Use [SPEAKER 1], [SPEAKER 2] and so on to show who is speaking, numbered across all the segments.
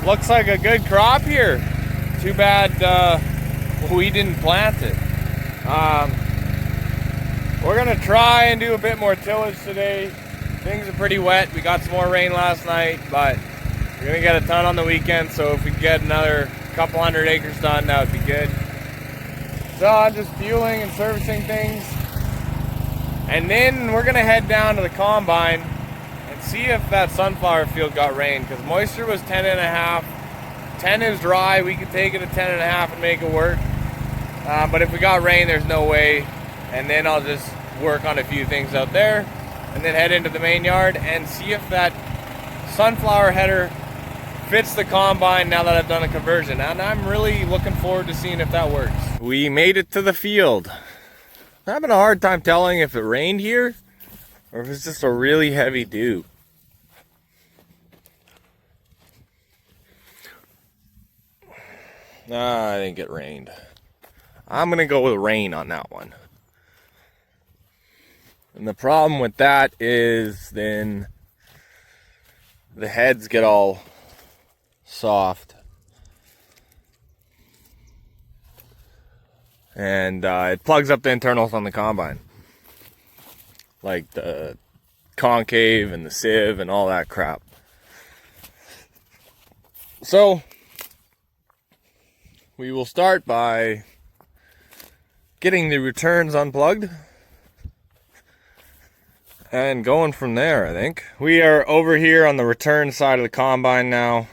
[SPEAKER 1] Looks like a good crop here. Too bad we didn't plant it. We're gonna try and do a bit more tillage today. Things are pretty wet. We got some more rain last night, but we're gonna get a ton on the weekend, so if we can get another couple hundred acres done, that would be good. So I'm just fueling and servicing things. And then we're gonna head down to the combine and see if that sunflower field got rain, because moisture was 10.5. 10 is dry. We could take it to 10.5 and make it work. But if we got rain, there's no way. And then I'll just work on a few things out there and then head into the main yard and see if that sunflower header fits the combine now that I've done a conversion. And I'm really looking forward to seeing if that works. We made it to the field. I'm having a hard time telling if it rained here or if it's just a really heavy dew. I think it rained. I'm gonna go with rain on that one. And the problem with that is then the heads get all soft. And it plugs up the internals on the combine. Like the concave and the sieve and all that crap. So we will start by getting the returns unplugged and going from there, I think. We are over here on the return side of the combine now,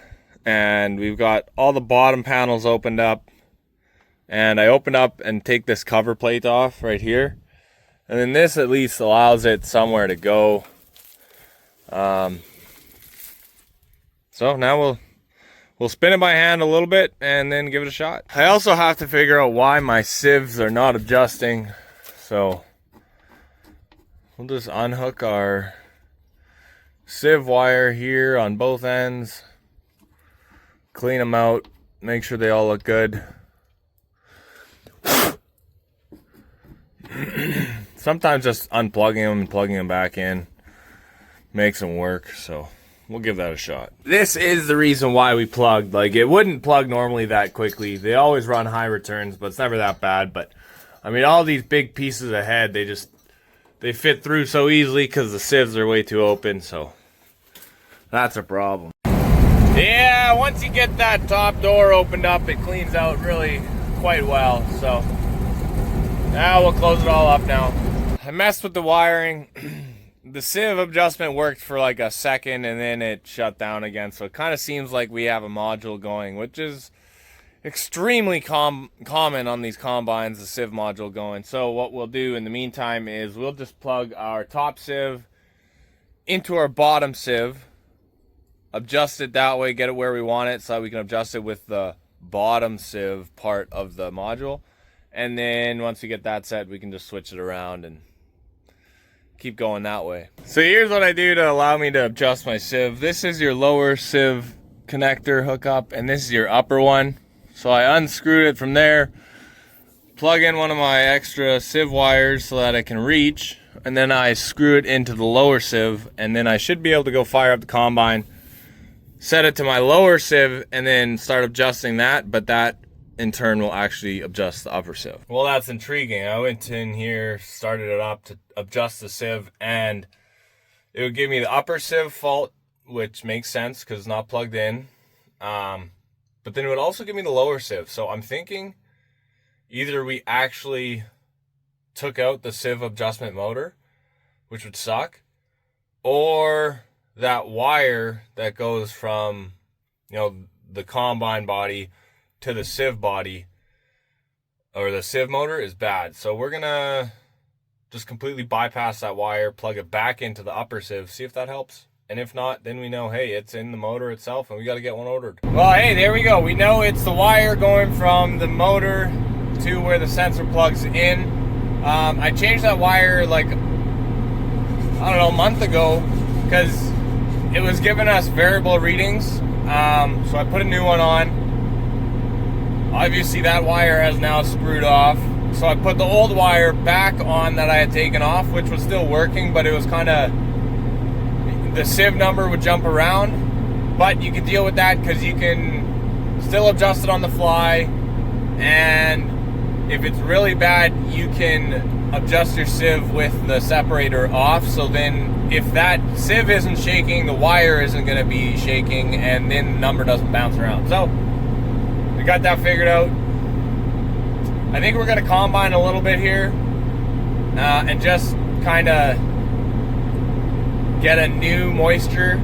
[SPEAKER 1] and we've got all the bottom panels opened up. And I open up and take this cover plate off right here. And then this at least allows it somewhere to go. So now we'll spin it by hand a little bit and then give it a shot. I also have to figure out why my sieves are not adjusting. So we'll just unhook our sieve wire here on both ends. Clean them out. Make sure they all look good. Sometimes just unplugging them and plugging them back in makes them work, so we'll give that a shot. This is the reason why we plugged. Like, it wouldn't plug normally that quickly. They always run high returns, but it's never that bad. But I mean, all these big pieces of head, they fit through so easily because the sieves are way too open, so that's a problem. Yeah, once you get that top door opened up, it cleans out really quite well. So now we'll close it all up now. I messed with the wiring. The sieve adjustment worked for like a second and then it shut down again. So it kind of seems like we have a module going, which is extremely common on these combines, the sieve module going. So what we'll do in the meantime is we'll just plug our top sieve into our bottom sieve, adjust it that way, get it where we want it so that we can adjust it with the bottom sieve part of the module. And then once we get that set, we can just switch it around and keep going that way. So here's what I do to allow me to adjust my sieve. This is your lower sieve connector hookup, and this is your upper one. So I unscrewed it from there, plug in one of my extra sieve wires so that I can reach, and then I screw it into the lower sieve, and then I should be able to go fire up the combine, set it to my lower sieve, and then start adjusting that, but that in turn will actually adjust the upper sieve. Well, that's intriguing. I went in here, started it up to adjust the sieve, and it would give me the upper sieve fault, which makes sense because it's not plugged in. But then it would also give me the lower sieve. So I'm thinking either we actually took out the sieve adjustment motor, which would suck, or that wire that goes from, you know, the combine body to the sieve body or the sieve motor is bad. So we're gonna just completely bypass that wire, plug it back into the upper sieve, see if that helps. And if not, then we know, hey, it's in the motor itself and we got to get one ordered. Well, hey, there we go. We know it's the wire going from the motor to where the sensor plugs in. I changed that wire like, I don't know, a month ago because it was giving us variable readings. So I put a new one on. Obviously that wire has now screwed off. So I put the old wire back on that I had taken off, which was still working, but it was kind of, the sieve number would jump around. but you can deal with that because you can still adjust it on the fly. And if it's really bad, you can adjust your sieve with the separator off. So then if that sieve isn't shaking, the wire isn't going to be shaking, and then the number doesn't bounce around. So we got that figured out. I think we're going to combine a little bit here and just kind of get a new moisture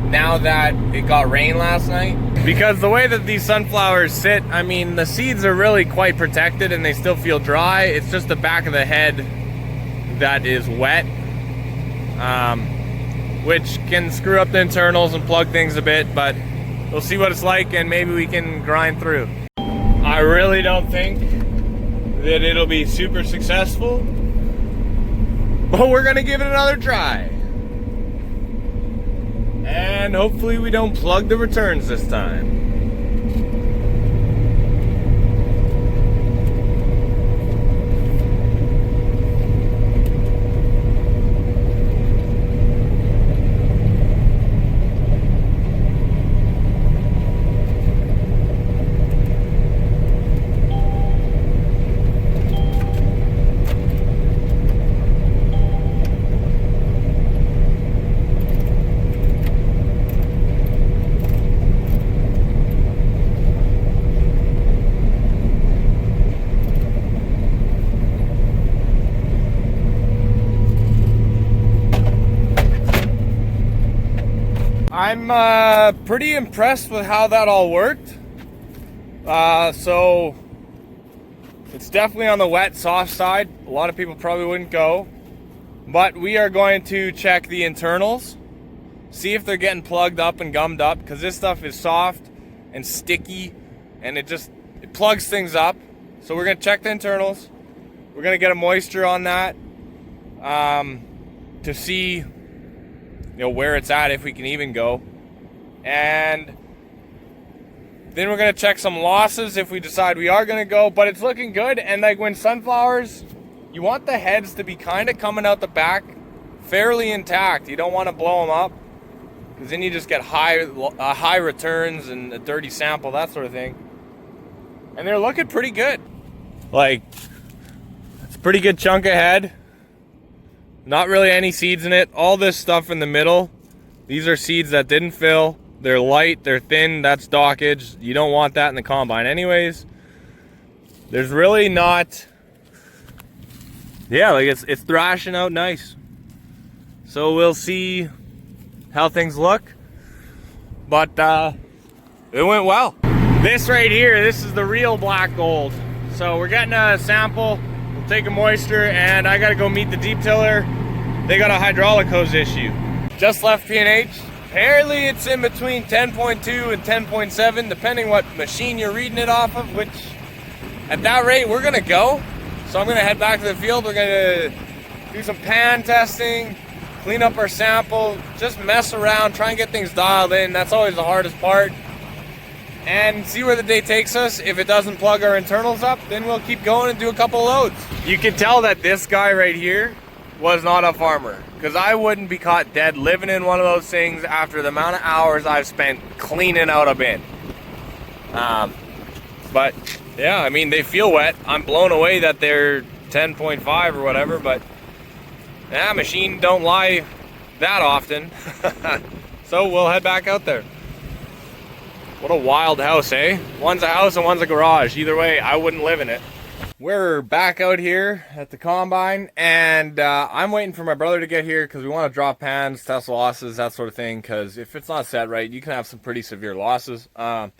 [SPEAKER 1] now that it got rain last night. Because the way that these sunflowers sit, I mean, the seeds are really quite protected and they still feel dry. It's just the back of the head that is wet, which can screw up the internals and plug things a bit, but we'll see what it's like and maybe we can grind through. I really don't think that it'll be super successful, but we're gonna give it another try. And hopefully we don't plug the returns this time. I'm pretty impressed with how that all worked. So it's definitely on the wet, soft side. A lot of people probably wouldn't go. But we are going to check the internals, see if they're getting plugged up and gummed up, because this stuff is soft and sticky and it plugs things up. So we're going to check the internals. We're going to get a moisture on that to see where it's at, if we can even go. And then we're going to check some losses if we decide we are going to go. But it's looking good. And like when sunflowers, you want the heads to be kind of coming out the back fairly intact. You don't want to blow them up, because then you just get high returns and a dirty sample, that sort of thing. And they're looking pretty good. Like, it's a pretty good chunk of head. Not really any seeds in it. All this stuff in the middle, these are seeds that didn't fill. They're light, they're thin, that's dockage. You don't want that in the combine anyways. There's really not, like it's thrashing out nice. So we'll see how things look. But it went well. This right here, this is the real black gold. So we're getting a sample, we'll take a moisture, and I gotta go meet the deep tiller. They got a hydraulic hose issue. Just left P&H. Apparently it's in between 10.2 and 10.7, depending what machine you're reading it off of, which at that rate we're gonna go. So I'm gonna head back to the field. We're gonna do some pan testing, clean up our sample, just mess around, try and get things dialed in. That's always the hardest part. And see where the day takes us. If it doesn't plug our internals up, then we'll keep going and do a couple loads. You can tell that this guy right here was not a farmer, because I wouldn't be caught dead living in one of those things after the amount of hours I've spent cleaning out a bin. But yeah, I mean, they feel wet. I'm blown away that they're 10.5 or whatever, but yeah, machine don't lie that often. So we'll head back out there. What a wild house, eh? One's a house and one's a garage. Either way, I wouldn't live in it. We're back out here at the combine, and I'm waiting for my brother to get here because we want to drop pans, test losses, that sort of thing, because if it's not set right, you can have some pretty severe losses. But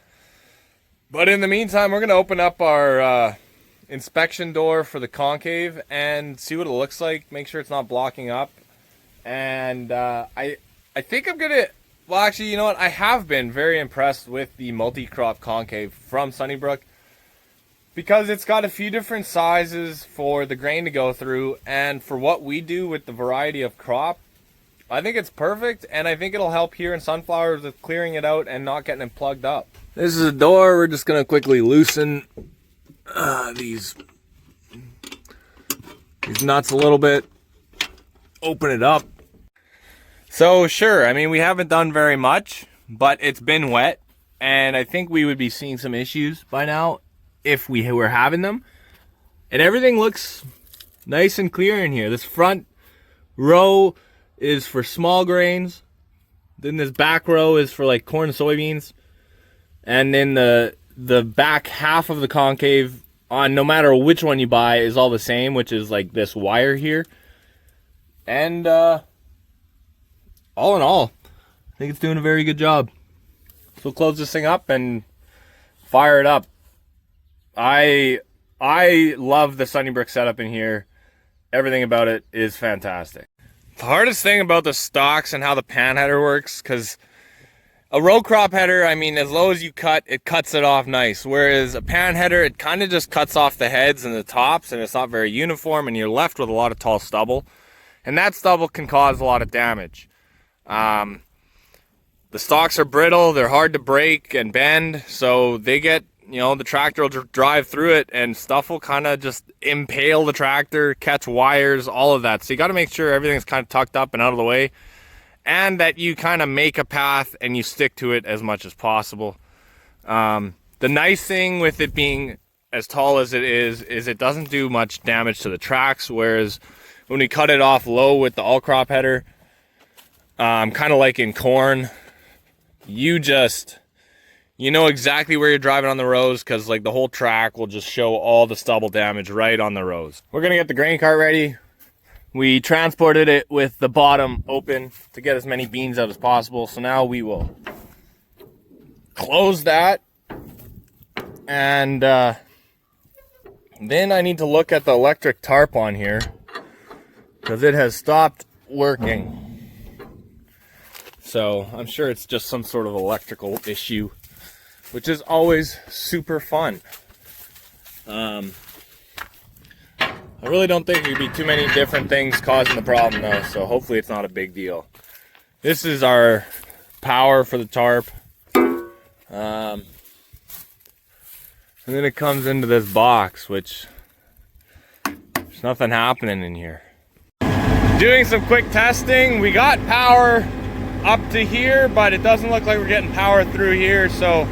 [SPEAKER 1] in the meantime, we're going to open up our inspection door for the concave and see what it looks like, make sure it's not blocking up. And I think I'm going to... Well, actually, you know what? I have been very impressed with the multi-crop concave from Sunnybrook, because it's got a few different sizes for the grain to go through, and for what we do with the variety of crop, I think it's perfect, and I think it'll help here in sunflowers with clearing it out and not getting it plugged up. This is a door. We're just going to quickly loosen these nuts a little bit, open it up. So sure, I mean, we haven't done very much, but it's been wet, and I think we would be seeing some issues by now if we were having them. And everything looks nice and clear in here. This front row is for small grains. Then this back row is for like corn and soybeans. And then the back half of the concave, on no matter which one you buy, is all the same, which is like this wire here. And all in all, I think it's doing a very good job. So we'll close this thing up and fire it up. I love the Sunnybrook setup in here. Everything about it is fantastic. The hardest thing about the stocks and how the pan header works, because a row crop header, I mean, as low as you cut, it cuts it off nice. Whereas a pan header, it kind of just cuts off the heads and the tops, and it's not very uniform, and you're left with a lot of tall stubble. And that stubble can cause a lot of damage. The stalks are brittle, they're hard to break and bend, so they get, you know, the tractor will drive through it and stuff will kind of just impale the tractor, catch wires, all of that. So you got to make sure everything's kind of tucked up and out of the way, and that you kind of make a path and you stick to it as much as possible. The nice thing with it being as tall as it is it doesn't do much damage to the tracks, whereas when we cut it off low with the all crop header, kind of like in corn, you know exactly where you're driving on the rows, because like the whole track will just show all the stubble damage right on the rows. We're gonna get the grain cart ready. We transported it with the bottom open to get as many beans out as possible. So now we will close that, and then I need to look at the electric tarp on here because it has stopped working. So I'm sure it's just some sort of electrical issue, which is always super fun. I really don't think there'd be too many different things causing the problem though, so hopefully it's not a big deal. This is our power for the tarp. And then it comes into this box, which there's nothing happening in here. Doing some quick testing. We got power up to here, but it doesn't look like we're getting power through here, so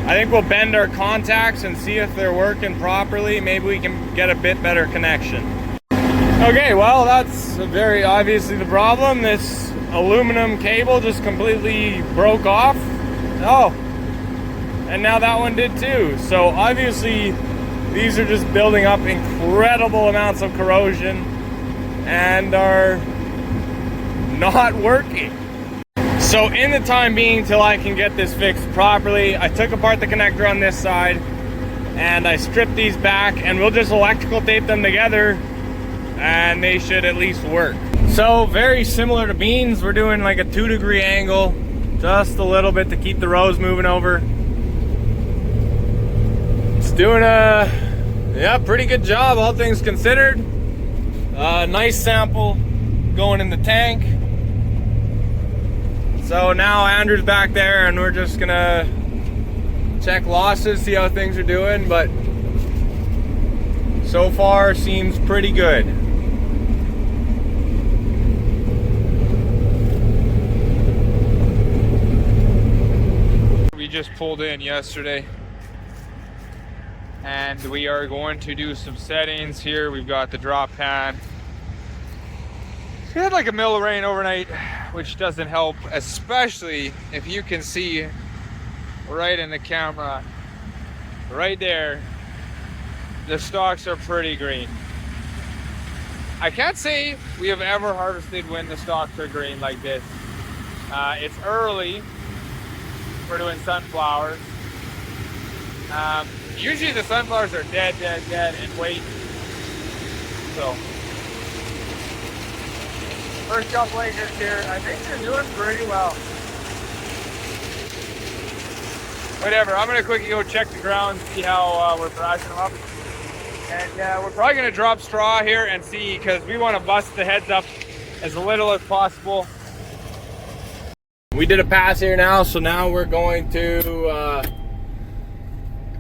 [SPEAKER 1] I think we'll bend our contacts and see if they're working properly. Maybe we can get a bit better connection. Okay, well, that's very obviously the problem. This aluminum cable just completely broke off. Oh, and now that one did too. So obviously these are just building up incredible amounts of corrosion and are not working. So in the time being till I can get this fixed properly, I took apart the connector on this side and I stripped these back, and we'll just electrical tape them together and they should at least work. So very similar to beans, we're doing like a 2-degree angle, just a little bit to keep the rows moving over. It's doing a pretty good job, all things considered. Nice sample going in the tank. So now Andrew's back there and we're just gonna check losses, see how things are doing, but so far seems pretty good.
[SPEAKER 2] We just pulled in yesterday and we are going to do some settings here. We've got the drop pan. We had like a mill of rain overnight, which doesn't help, especially if you can see right in the camera, right there, the stalks are pretty green. I can't say we have ever harvested when the stalks are green like this. It's early, we're doing sunflowers. Usually the sunflowers are dead and wait. So, first couple acres here, I think they're doing pretty well. Whatever, I'm gonna quickly go check the ground, see how we're thrashing them up. And we're probably gonna drop straw here and see, because we wanna bust the heads up as little as possible.
[SPEAKER 1] We did a pass here now, so now we're going to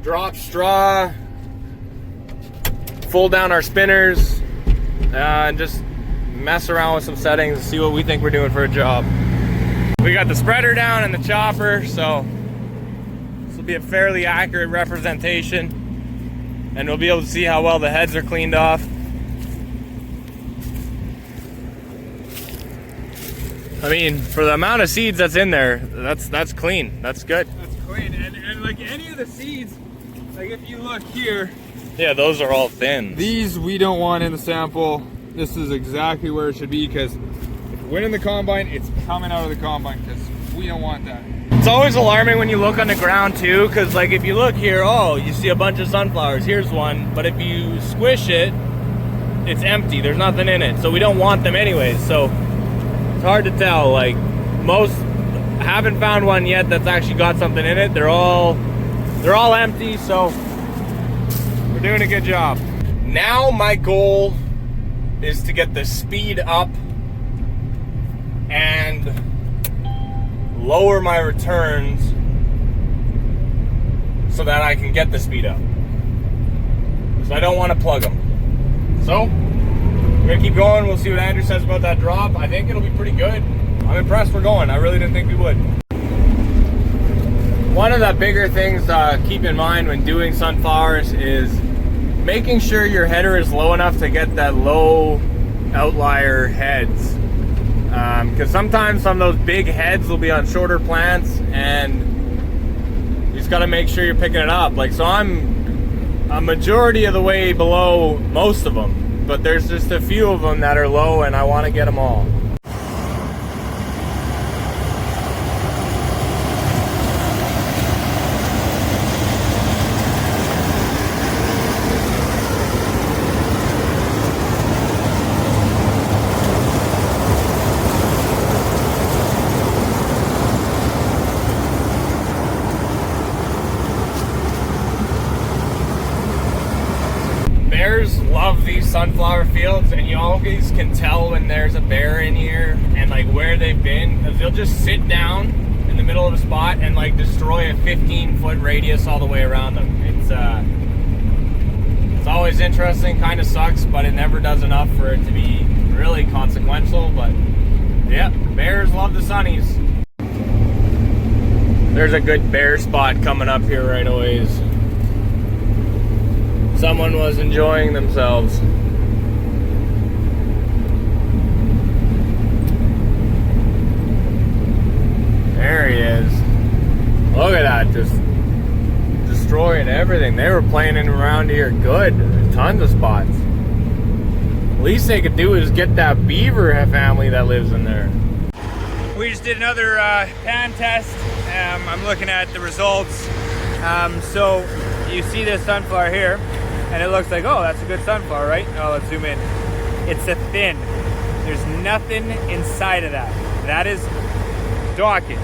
[SPEAKER 1] drop straw, fold down our spinners, and just mess around with some settings and see what we think we're doing for a job. We got the spreader down and the chopper, so this will be a fairly accurate representation, and we'll be able to see how well the heads are cleaned off. I mean, for the amount of seeds that's in there, that's clean. That's good.
[SPEAKER 2] That's clean, and like any of the seeds, like if you look here,
[SPEAKER 1] yeah, those are all thin.
[SPEAKER 2] these we don't want in the sample. This is exactly where it should be, because if it went in the combine, it's coming out of the combine, because we don't want that.
[SPEAKER 1] It's always alarming when you look on the ground too, because like if you look here, oh, you see a bunch of sunflowers, here's one, but if you squish it, it's empty, there's nothing in it, so we don't want them anyways. So it's hard to tell. Like, most, I haven't found one yet that's actually got something in it. They're all empty, so we're doing a good job. Now my goal is to get the speed up and lower my returns so that I can get the speed up. So I don't want to plug them. So we're gonna keep going. We'll see what Andrew says about that drop. I think it'll be pretty good. I'm impressed we're going. I really didn't think we would. One of the bigger things to keep in mind when doing sunflowers is making sure your header is low enough to get that low outlier heads. Because sometimes some of those big heads will be on shorter plants, and you just got to make sure you're picking it up. Like, so I'm a majority of the way below most of them, but there's just a few of them that are low, and I want to get them all. Bears love these sunflower fields, and you always can tell when there's a bear in here and like where they've been, because they'll just sit down in the middle of a spot and like destroy a 15-foot radius all the way around them. It's always interesting, kind of sucks, but it never does enough for it to be really consequential. But yeah, bears love the sunnies. There's a good bear spot coming up here right away. Someone was enjoying themselves. There he is. Look at that, just destroying everything. They were playing in around here good. Tons of spots. Least they could do is get that beaver family that lives in there.
[SPEAKER 2] We just did another pan test. I'm looking at the results. So you see this sunflower here, and it looks like, oh, that's a good sunflower, right? Oh, let's zoom in. It's a thin. There's nothing inside of that. That is dockage.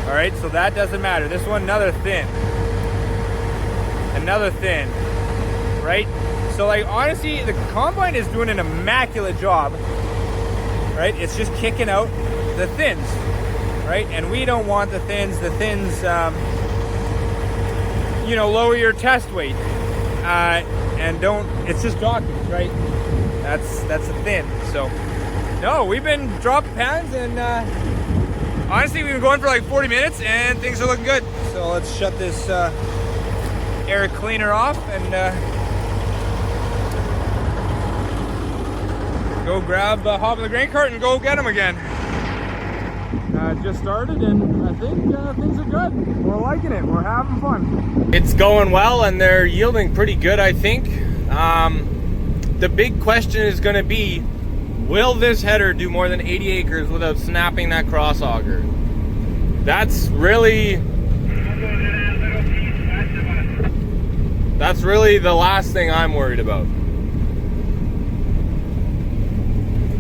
[SPEAKER 2] All right, so that doesn't matter. This one, another thin. Another thin, right? So like, honestly, the combine is doing an immaculate job, right? It's just kicking out the thins, right? And we don't want the thins. The thins, you know, lower your test weight. And don't, it's just dockage, right? That's a thin. So no, we've been dropping pans, and honestly, we've been going for like 40 minutes and things are looking good. So let's shut this air cleaner off and go grab hop in the grain cart and go get them again. Just started, and I think things are good. We're liking it. We're having fun.
[SPEAKER 1] It's going well, and they're yielding pretty good, I think. The big question is going to be, will this header do more than 80 acres without snapping that cross auger? That's really the last thing I'm worried about.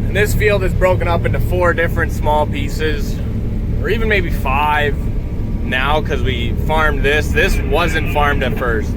[SPEAKER 1] And this field is broken up into 4 different small pieces, or even maybe 5 now, because we farmed this. This wasn't farmed at first.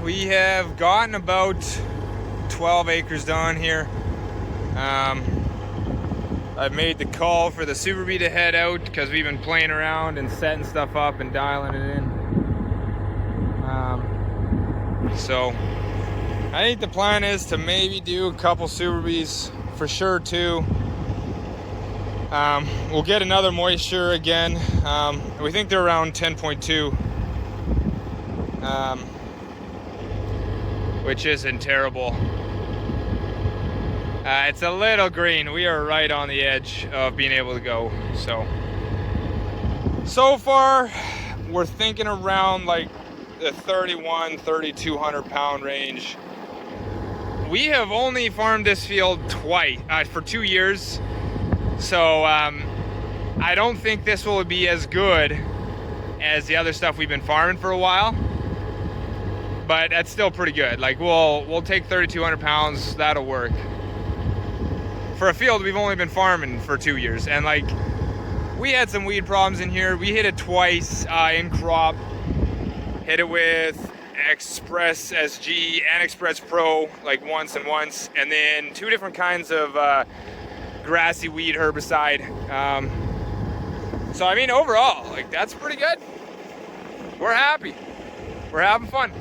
[SPEAKER 2] we have gotten about 12 acres done here. I've made the call for the Super Bee to head out because we've been playing around and setting stuff up and dialing it in. So I think the plan is to maybe do a couple Super Bees for sure too. We'll get another moisture again. We think they're around 10.2, which isn't terrible. It's a little green. We are right on the edge of being able to go. So far, we're thinking around like the 3,200 pound range. We have only farmed this field twice, for 2 years. So I don't think this will be as good as the other stuff we've been farming for a while. But that's still pretty good. Like we'll take 3,200 pounds, that'll work. For a field we've only been farming for 2 years, and like we had some weed problems in here. We hit it twice in crop. Hit it with Express SG and Express Pro like once, and then 2 different kinds of grassy weed herbicide. So I mean overall, like that's pretty good. We're happy. We're having fun.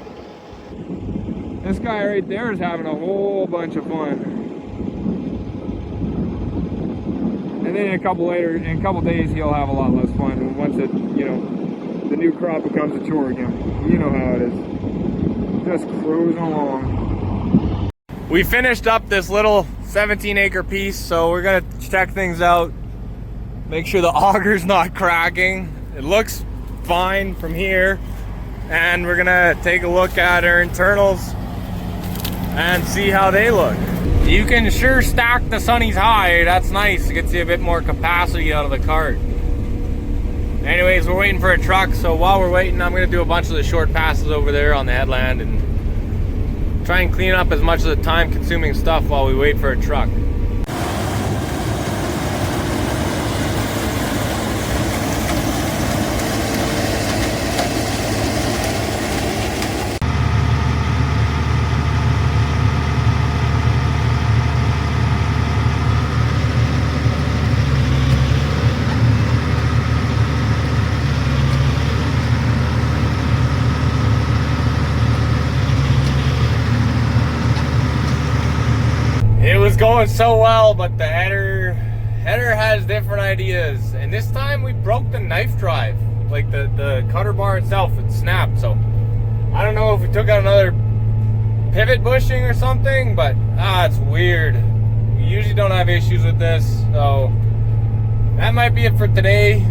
[SPEAKER 2] This guy right there is having a whole bunch of fun. And then in a couple days, he'll have a lot less fun once it, you know, the new crop becomes a chore again. You know how it is. Just cruising along.
[SPEAKER 1] We finished up this little 17-acre piece, so we're gonna check things out. Make sure the auger's not cracking. It looks fine from here. And we're gonna take a look at our internals and see how they look. You can sure stack the Sunnies high. That's nice. It gets you a bit more capacity out of the cart. Anyways, we're waiting for a truck, so while we're waiting, I'm gonna do a bunch of the short passes over there on the headland and try and clean up as much of the time-consuming stuff while we wait for a truck. Going so well, but the header has different ideas, and this time we broke the knife drive, like the cutter bar itself. It snapped, so I don't know if we took out another pivot bushing or something, but it's weird. We usually don't have issues with this, so that might be it for today.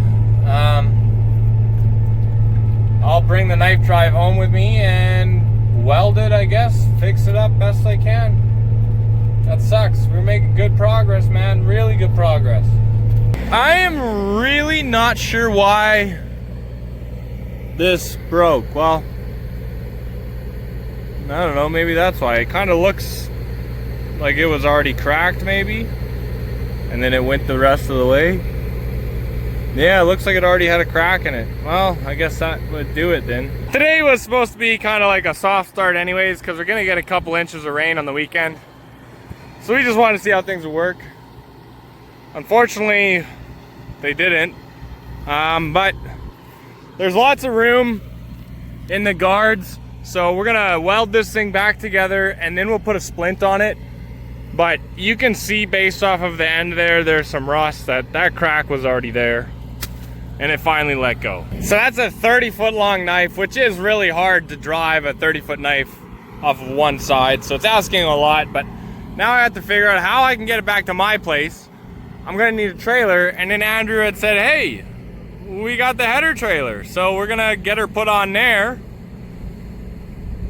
[SPEAKER 1] I'll bring the knife drive home with me and weld it, I guess, fix it up best I can. That sucks. We're making good progress, man. Really good progress. I am really not sure why this broke. Well, I don't know. Maybe that's why. It kind of looks like it was already cracked, maybe. And then it went the rest of the way. Yeah, it looks like it already had a crack in it. Well, I guess that would do it then. Today was supposed to be kind of like a soft start anyways, because we're going to get a couple inches of rain on the weekend. So we just wanted to see how things would work. Unfortunately, they didn't. But there's lots of room in the guards. So we're gonna weld this thing back together and then we'll put a splint on it. But you can see based off of the end there's some rust. That crack was already there. And it finally let go. So that's a 30-foot long knife, which is really hard to drive a 30-foot knife off of one side. So it's asking a lot, but now I have to figure out how I can get it back to my place. I'm gonna need a trailer, and then Andrew had said, hey, we got the header trailer. So we're gonna get her put on there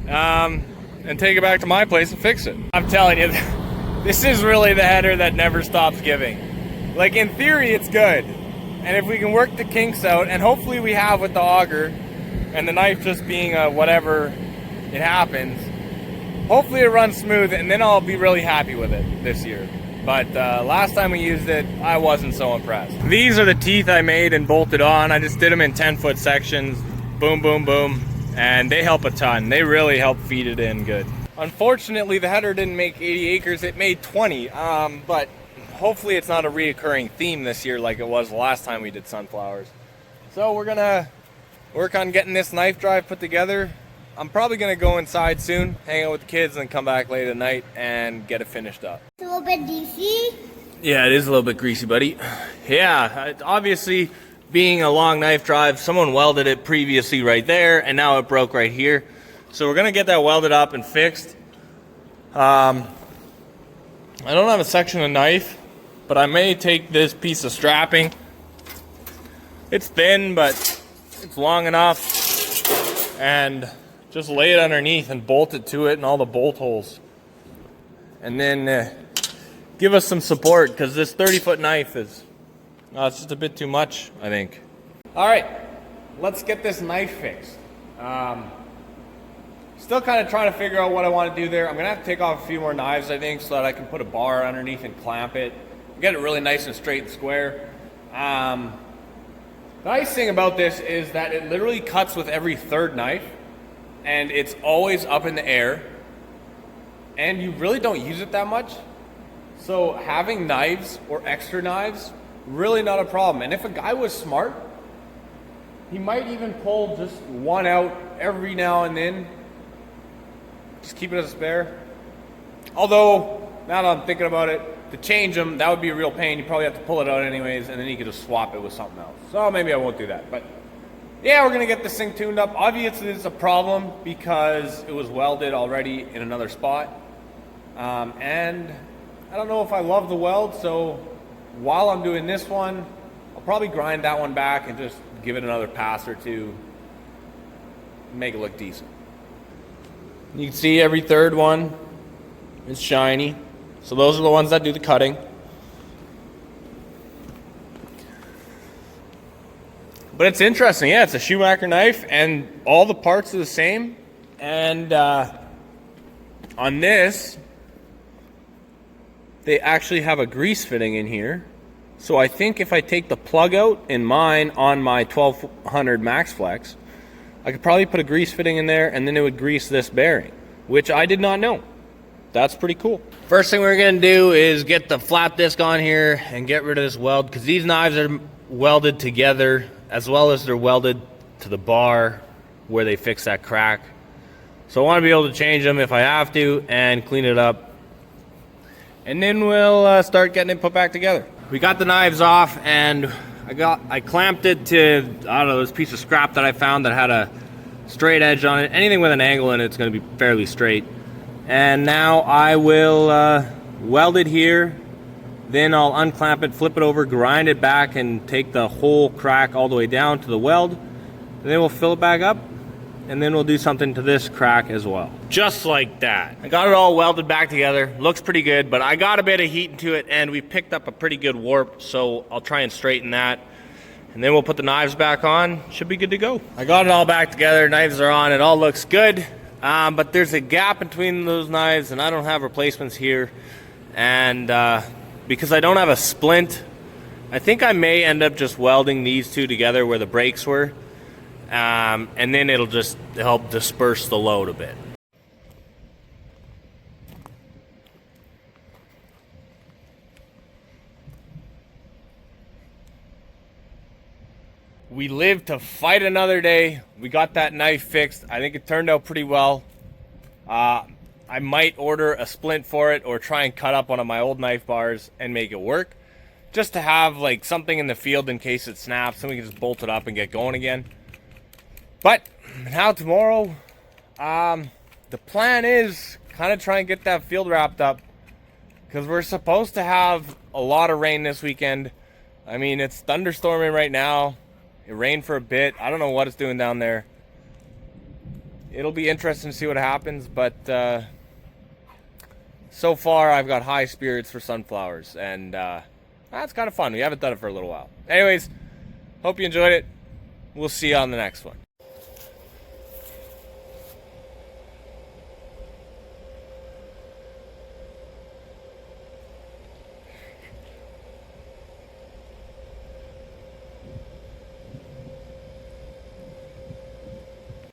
[SPEAKER 1] and take it back to my place and fix it. I'm telling you, this is really the header that never stops giving. Like in theory, it's good. And if we can work the kinks out, and hopefully we have with the auger, and the knife just being a whatever it happens, hopefully it runs smooth, and then I'll be really happy with it this year. But last time we used it, I wasn't so impressed. These are the teeth I made and bolted on. I just did them in 10-foot sections. Boom, boom, boom. and they help a ton. They really help feed it in good. Unfortunately, the header didn't make 80 acres, it made 20, but hopefully it's not a reoccurring theme this year like it was the last time we did sunflowers. So we're gonna work on getting this knife drive put together. I'm probably gonna go inside soon, hang out with the kids, and then come back late at night and get it finished up.
[SPEAKER 3] It's a little bit greasy.
[SPEAKER 1] Yeah, it is a little bit greasy, buddy. Yeah, obviously being a long knife drive, someone welded it previously right there, and now it broke right here. So we're gonna get that welded up and fixed. I don't have a section of knife, but I may take this piece of strapping. It's thin, but it's long enough, and just lay it underneath and bolt it to it and all the bolt holes. And then give us some support, because this 30-foot knife is, it's just a bit too much, I think. All right, let's get this knife fixed. Still kind of trying to figure out what I want to do there. I'm gonna have to take off a few more knives, I think, so that I can put a bar underneath and clamp it. Get it really nice and straight and square. The nice thing about this is that it literally cuts with every third knife, and it's always up in the air, and you really don't use it that much. So having knives or extra knives, really not a problem. And if a guy was smart, he might even pull just one out every now and then. Just keep it as a spare. Although, now that I'm thinking about it, to change them, that would be a real pain. You probably have to pull it out anyways, and then you could just swap it with something else. So maybe I won't do that. But yeah, we're gonna get this thing tuned up. Obviously, it's a problem because it was welded already in another spot. And I don't know if I love the weld, so while I'm doing this one, I'll probably grind that one back and just give it another pass or two, make it look decent. You can see every third one is shiny. So those are the ones that do the cutting. But it's interesting, yeah, it's a Schumacher knife and all the parts are the same. And on this, they actually have a grease fitting in here. So I think if I take the plug out in mine on my 1200 Max Flex, I could probably put a grease fitting in there and then it would grease this bearing, which I did not know. That's pretty cool. First thing we're gonna do is get the flap disc on here and get rid of this weld, because these knives are welded together as well as they're welded to the bar where they fix that crack. So I want to be able to change them if I have to and clean it up. And then we'll start getting it put back together. We got the knives off, and I clamped it to, I don't know, this piece of scrap that I found that had a straight edge on it. Anything with an angle in it's going to be fairly straight. And now I will weld it here, then I'll unclamp it, flip it over, grind it back, and take the whole crack all the way down to the weld. And then we'll fill it back up, and then we'll do something to this crack as well. Just like that. I got it all welded back together. Looks pretty good, but I got a bit of heat into it, and we picked up a pretty good warp, so I'll try and straighten that. And then we'll put the knives back on. Should be good to go. I got it all back together. Knives are on. It all looks good. But there's a gap between those knives, and I don't have replacements here. And because I don't have a splint, I think I may end up just welding these two together where the brakes were. And then it'll just help disperse the load a bit. We lived to fight another day. We got that knife fixed. I think it turned out pretty well. I might order a splint for it or try and cut up one of my old knife bars and make it work, just to have like something in the field in case it snaps and we can just bolt it up and get going again. But now tomorrow, the plan is kind of try and get that field wrapped up, because we're supposed to have a lot of rain this weekend. I mean, it's thunderstorming right now. It rained for a bit. I don't know what it's doing down there. It'll be interesting to see what happens, but so far I've got high spirits for sunflowers, and that's kind of fun. We haven't done it for a little while. Anyways, hope you enjoyed it. We'll see you on the next one.